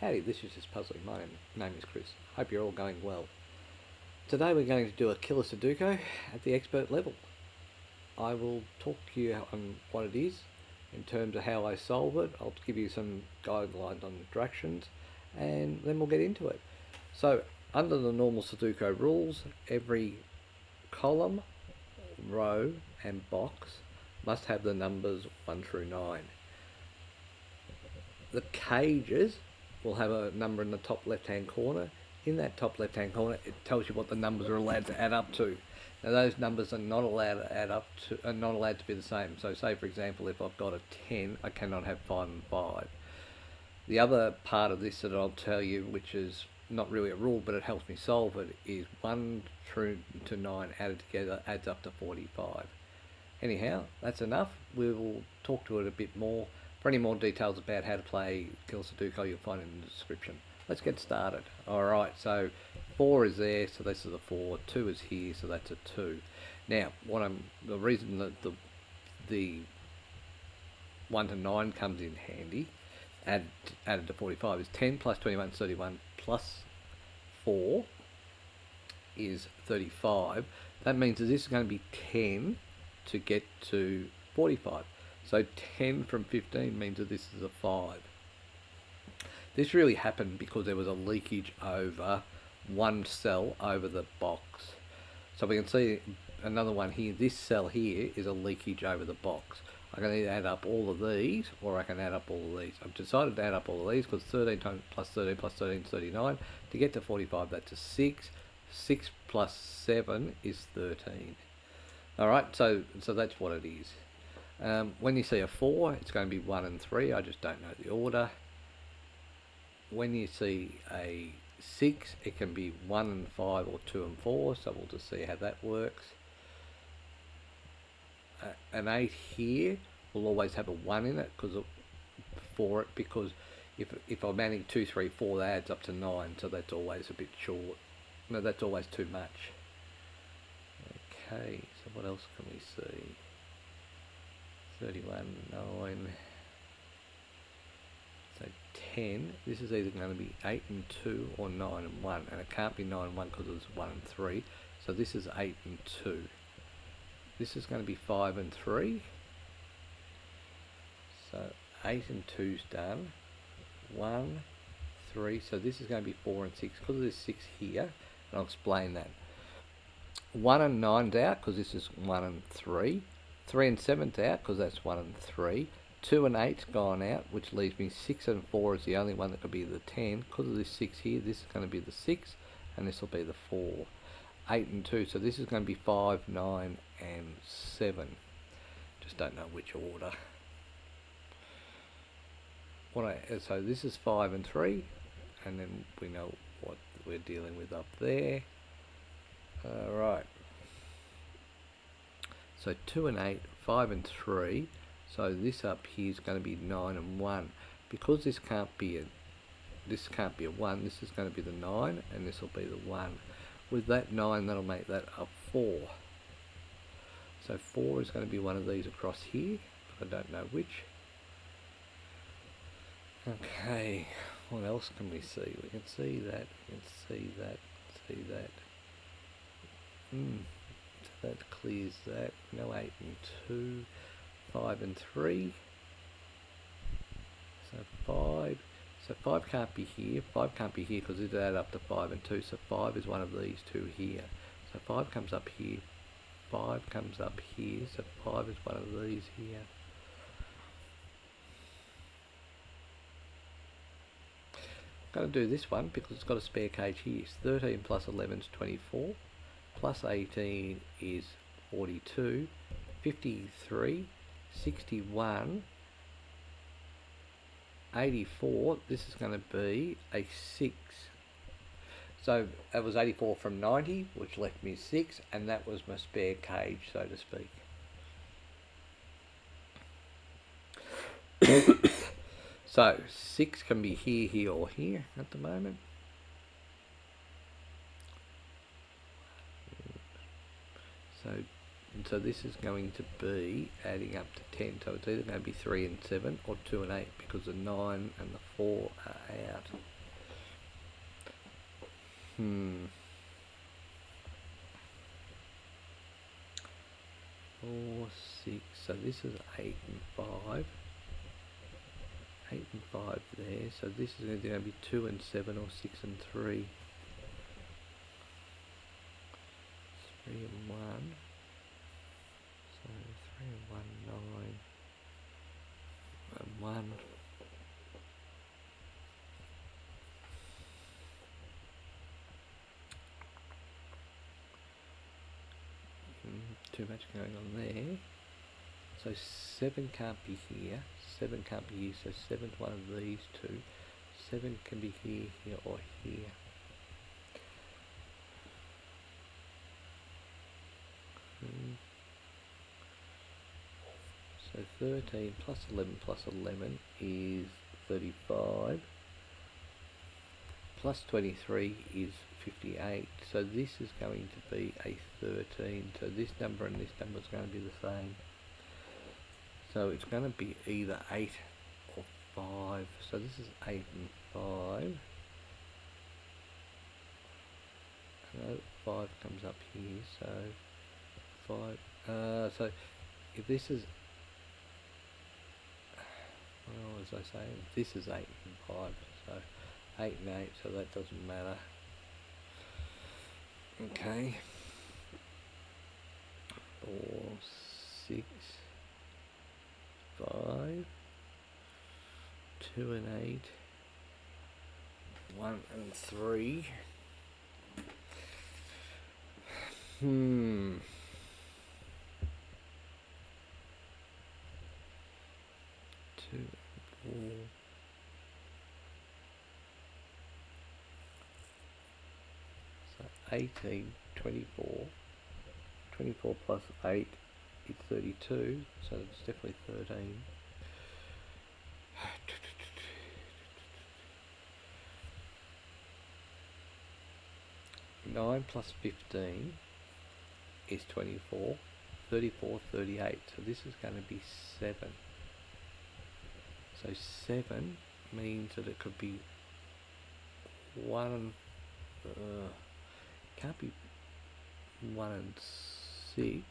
Howdy, this is Just Puzzling. My name is Chris. Hope you're all going well. Today we're going to do a Killer Sudoku at the expert level. I will talk to you on what it is in terms of how I solve it. I'll give you some guidelines on directions and then we'll get into it. So under the normal Sudoku rules, every column, row and box must have the numbers 1 through 9. The cages will have a number in the top left hand corner. In that top left hand corner it tells you what the numbers are allowed to add up to. Now those numbers are not allowed to add up to, are not allowed to be the same. So say for example if I've got a 10, I cannot have 5 and 5. The other part of this that I'll tell you, which is not really a rule but it helps me solve it, is 1 through to 9 added together adds up to 45. Anyhow, that's enough. We will talk to it a bit more. For any more details about how to play Killer Sudoku, you'll find it in the description. Let's get started. Alright, so 4 is there, so this is a 4. 2 is here, so that's a 2. Now, the reason that the 1 to 9 comes in handy, added to 45, is 10 plus 21 is 31 plus 4 is 35. That means that this is going to be 10 to get to 45. So 10 from 15 means that this is a 5. This really happened because there was a leakage over one cell over the box. So we can see another one here. This cell here is a leakage over the box. I can either add up all of these or I can add up all of these. I've decided to add up all of these because 13 times plus 13 plus 13 is 39. To get to 45, that's a 6. 6 plus 7 is 13. Alright, so that's what it is. When you see a 4, it's going to be 1 and 3. I just don't know the order. When you see a 6, it can be 1 and 5 or 2 and 4. So we'll just see how that works. An 8 here will always have a 1 in it because if I'm adding 2, 3, 4, that adds up to 9. So that's always a bit short. No, that's always too much. Okay, so what else can we see? 31, 9, so 10. This is either going to be 8 and 2 or 9 and 1, and it can't be 9 and 1 because it's 1 and 3. So this is 8 and 2. This is going to be 5 and 3. So 8 and 2's done. 1, 3. So this is going to be 4 and 6 because there's 6 here, and I'll explain that. 1 and 9's out because this is 1 and 3. 3 and 7's out because that's 1 and 3. 2 and 8's gone out, which leaves me 6 and 4 is the only one that could be the 10. Because of this 6 here, this is going to be the 6, and this will be the 4. 8 and 2, so this is going to be 5, 9, and 7. Just don't know which order. So this is 5 and 3, and then we know what we're dealing with up there. Alright. So 2 and 8, 5 and 3. So this up here is going to be 9 and 1. Because this can't be a 1, this is going to be the 9 and this will be the 1. With that 9, that'll make that a 4. So 4 is going to be one of these across here, but I don't know which. Okay, what else can we see? We can see that, we can see that, see that. So that clears that. No 8 and 2, 5 and 3. So 5. So 5 can't be here. 5 can't be here because it add up to 5 and 2. So 5 is one of these two here. So 5 comes up here. 5 comes up here. So 5 is one of these here. I'm going to do this one because it's got a spare cage here. It's 13 plus 11 is 24. Plus 18 is 42, 53, 61, 84. This is going to be a 6. So that was 84 from 90, which left me 6, and that was my spare cage, so to speak. So 6 can be here, here, or here at the moment. So And so this is going to be adding up to 10. So it's either going to be 3 and 7 or 2 and 8 because the 9 and the 4 are out. 4, 6. So this is 8 and 5. 8 and 5 there. So this is either going to be 2 and 7 or 6 and 3. 3 and 1. So 3 and 1, 9. And 1. Too much going on there. So 7 can't be here. 7 can't be here. So 7's one of these two. 7 can be here, here, or here. So 13 plus 11 plus 11 is 35. Plus 23 is 58. So this is going to be a 13. So this number and this number is going to be the same. So it's going to be either 8 or 5. So this is 8 and 5. No, 5 comes up here. So 5. So if this is, well, as I say, this is 8 and 5. So 8 and 8, so that doesn't matter. Okay. 4, 6, 5, 2 and 8, 1 and 3. 2 and 4. So 18, 24. 24 plus 8 is 32, so it's definitely 13. 9 plus 15 is 24. 34, 38. So this is going to be 7. So 7 means that it could be 1. Can't be 1 and 6.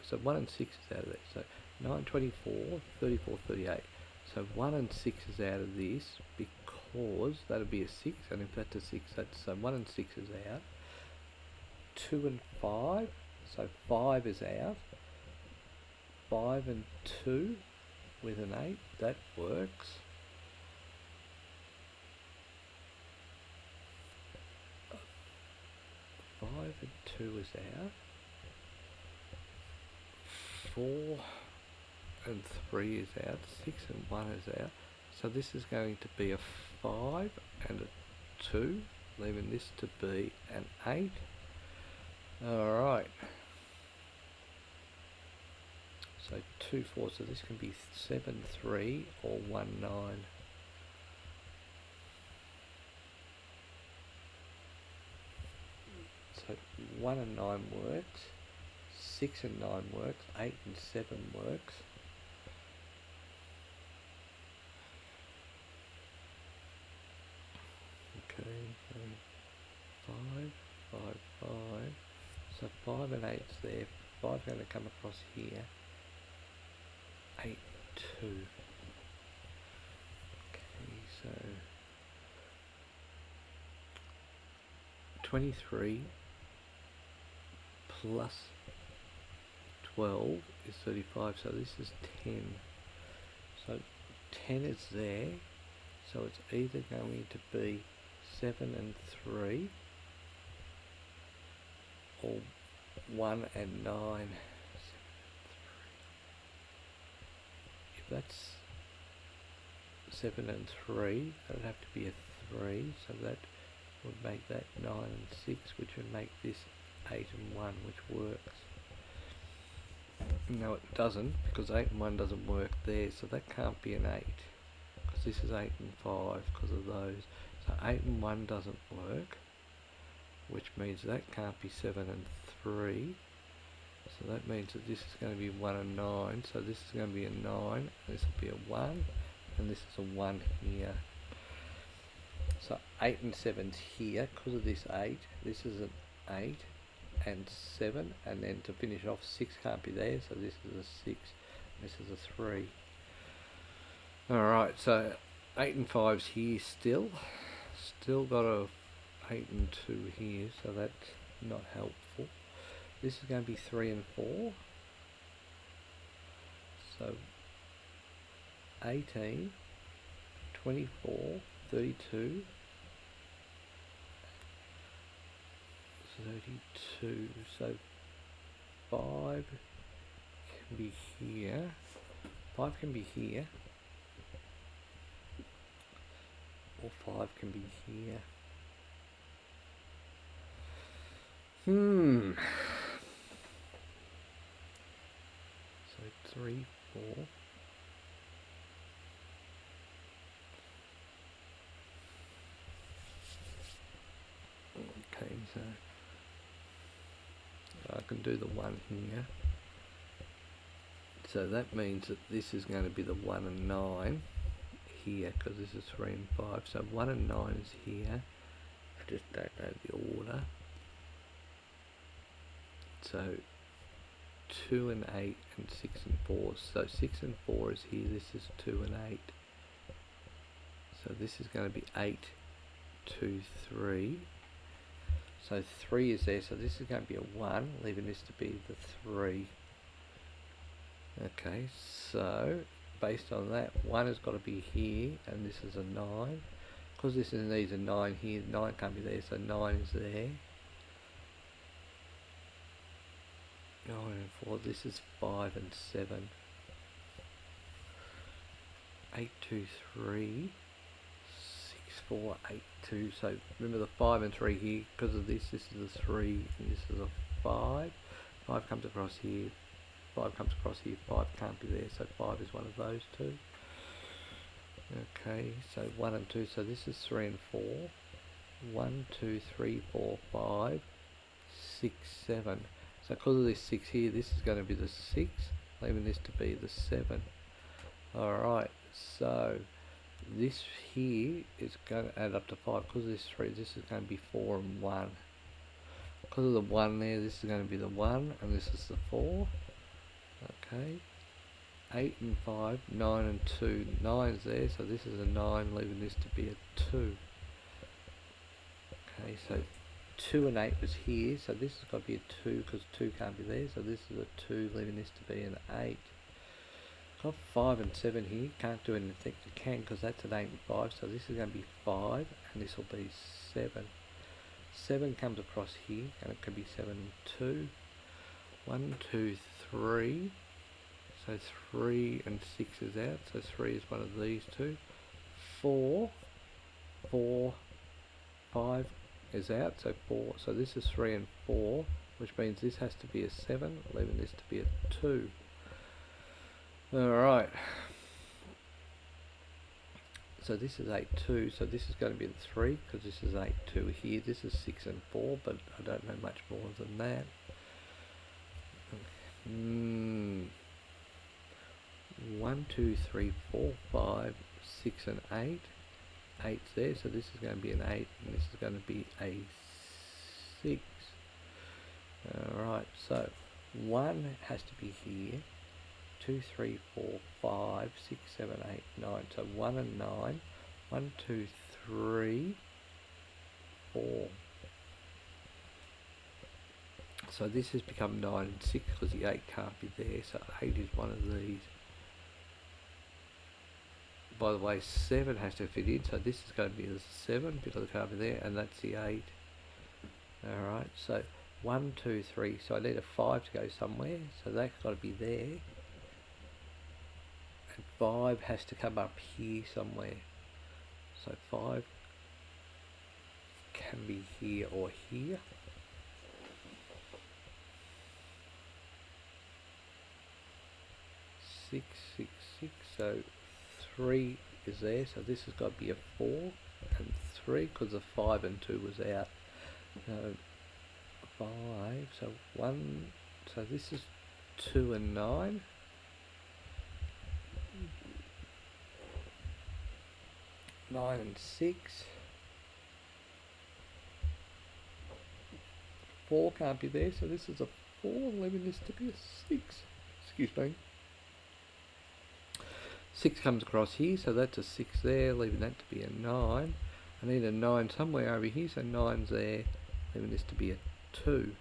So 1 and 6 is out of there. So 9, 24, 34, 38. So 1 and 6 is out of this because that'll be a 6, and if that's a 6, that's so 1 and 6 is out. 2 and 5, so 5 is out. 5 and 2 with an 8, that works. 5 and 2 is out. 4 and 3 is out. 6 and 1 is out. So this is going to be a 5 and a 2, leaving this to be an 8. Alright. So 2, 4, so this can be 7, 3 or 1, 9. So 1 and 9 works, 6 and 9 works, 8 and 7 works. Okay, so 5, 5, 5. So 5 and 8's there. 5's going to come across here. 8, 2. Okay, so 23 plus 12 is 35, so this is 10. So 10 is there, so it's either going to be 7 and 3 or 1 and 9. If that's 7 and 3, that would have to be a 3, so that would make that 9 and 6, which would make this 8 and 1, which works. No, it doesn't, because 8 and 1 doesn't work there, so that can't be an 8, because this is 8 and 5 because of those. So 8 and 1 doesn't work, which means that can't be 7 and 3, So that means that this is going to be 1 and 9. So this is going to be a 9. This will be a 1. And this is a 1 here. So 8 and 7's here. Because of this 8, this is an 8 and 7. And then to finish off, 6 can't be there. So this is a 6. This is a 3. Alright, so 8 and 5's here still. Still got a 8 and 2 here. So that's not helpful. This is going to be 3 and 4. So 18, 24, 32, 32. So 5 can be here. 5 can be here. Or 5 can be here. So 3, 4. Okay, so I can do the 1 here. So that means that this is going to be the 1 and 9 here, because this is 3 and 5. So 1 and 9 is here. I just don't know the order. So 2 and 8 and 6 and 4. So 6 and 4 is here. This is 2 and 8. So this is going to be 8, 2, 3. So 3 is there. So this is going to be a 1, leaving this to be the 3. Okay, so based on that, 1 has got to be here, and this is a 9. Because this is needs a 9 here, 9 can't be there, so 9 is there. 9 and 4, this is 5 and 7. 8, 2, 3, 6, 4, 8, 2. So remember the 5 and 3 here, because of this is a 3, and this is a 5. 5 comes across here, 5 comes across here, 5 can't be there, so 5 is one of those two. Okay, so 1 and 2, so this is 3 and 4. 1, 2, 3, 4, 5, 6, 7. So because of this 6 here, this is going to be the 6, leaving this to be the 7. Alright, so this here is going to add up to 5. Because of this 3, this is going to be 4 and 1. Because of the 1 there, this is going to be the 1, and this is the 4. Okay, 8 and 5, 9 and 2, 9's there, so this is a 9, leaving this to be a 2. Okay, so 2 and 8 was here, so this has got to be a 2, because 2 can't be there, so this is a 2, leaving this to be an 8. Got 5 and 7 here, can't do anything you can, because that's an 8 and 5, so this is going to be 5, and this will be 7. 7 comes across here, and it can be 7 and 2. 1, 2, 3, so 3 and 6 is out, so 3 is one of these two. 4, 4, 5 is out, so 4, so this is 3 and 4, which means this has to be a 7, leaving this to be a 2. Alright, so this is 8, 2, so this is going to be the 3, because this is 8, 2 here, this is 6 and 4, but I don't know much more than that. 1, 2, 3, 4, 5, 6 and 8. 8's there, so this is going to be an 8, and this is going to be a 6. Alright, so 1 has to be here. 2, 3, 4, 5, 6, 7, 8, 9. So 1 and 9. 1, 2, 3, 4. So this has become 9 and 6 because the 8 can't be there, so 8 is one of these. By the way, 7 has to fit in, so this is going to be the 7 because it can't be there, and that's the 8. Alright, so 1, 2, 3, so I need a 5 to go somewhere, so that's got to be there. And 5 has to come up here somewhere. So 5 can be here or here. 6, 6, 6, so 3 is there, so this has got to be a 4 and 3 because the 5 and 2 was out. So 5, so 1, So this is 2 and 9. 9 and 6. 4 can't be there, so this is a 4, leaving this to be a 6. Excuse me. 6 comes across here, so that's a 6 there, leaving that to be a 9. I need a 9 somewhere over here, so 9's there, leaving this to be a 2.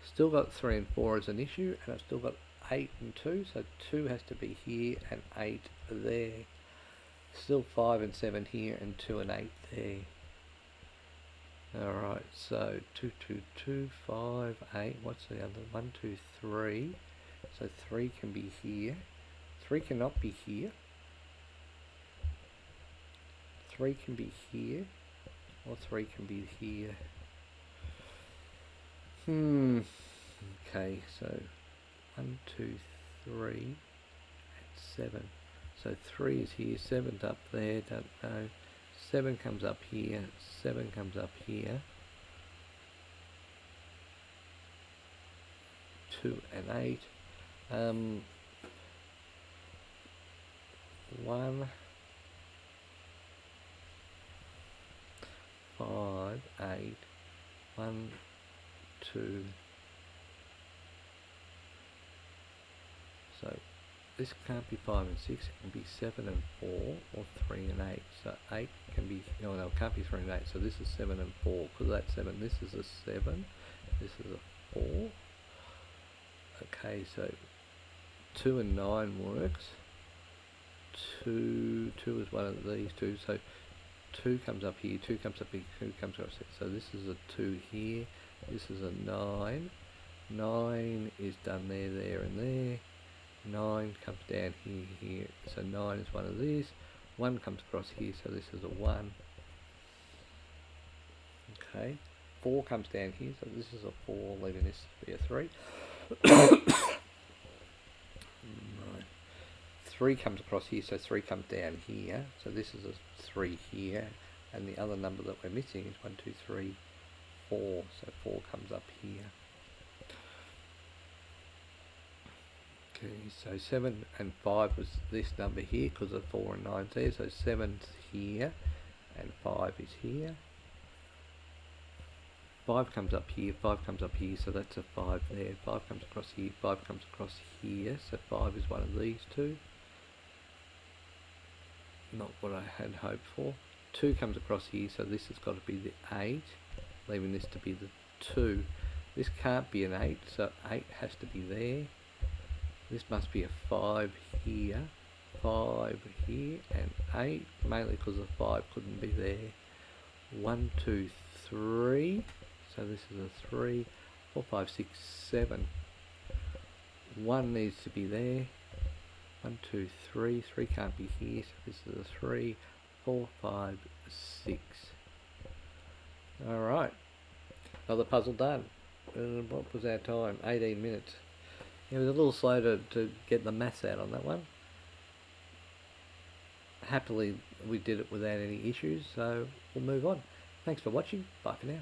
Still got 3 and 4 as an issue, and I've still got 8 and 2, so 2 has to be here and 8 there. Still 5 and 7 here, and 2 and 8 there. Alright, so 2, 2, 2, 5, 8, what's the other? 1, 2, 3. So 3 can be here. 3 cannot be here. 3 can be here. Or 3 can be here. Okay, so 1, 2, 3, and 7. So 3 is here, 7's up there, don't know. 7 comes up here, 7 comes up here. 2 and 8. 1, 5, 8. 1, 2. So this can't be 5 and 6, it can be 7 and 4, or 3 and 8. So 8 can be, no, it can't be 3 and 8, so this is 7 and 4. Because that's 7, this is a 7, this is a 4. Okay, so 2 and 9 works. 2 is one of these two, so 2 comes up here, 2 comes up here, 2 comes across here. So this is a 2 here, this is a 9. 9 is done there, there and there. 9 comes down here, here, so 9 is one of these. 1 comes across here, so this is a 1. Okay, 4 comes down here, so this is a 4, leaving this to be a 3. Right. 3 comes across here, so 3 comes down here, so this is a 3 here, and the other number that we're missing is 1, 2, 3, 4, so 4 comes up here. Okay, so 7 and 5 was this number here because of 4 and 9's there, so 7's here and 5 is here. 5 comes up here, 5 comes up here, so that's a 5 there. 5 comes across here, 5 comes across here, so 5 is one of these two. Not what I had hoped for. 2 comes across here, so this has got to be the 8, leaving this to be the 2. This can't be an 8, so 8 has to be there. This must be a 5 here, 5 here, and 8, mainly because the 5 couldn't be there. 1, 2, 3, so this is a 3, 4, 5, 6, 7. 1 needs to be there. 1, 2, 3, 3 can't be here, so this is a 3, 4, 5, 6. Alright, another puzzle done. What was our time? 18 minutes. It was a little slow to get the maths out on that one. Happily, we did it without any issues, so we'll move on. Thanks for watching. Bye for now.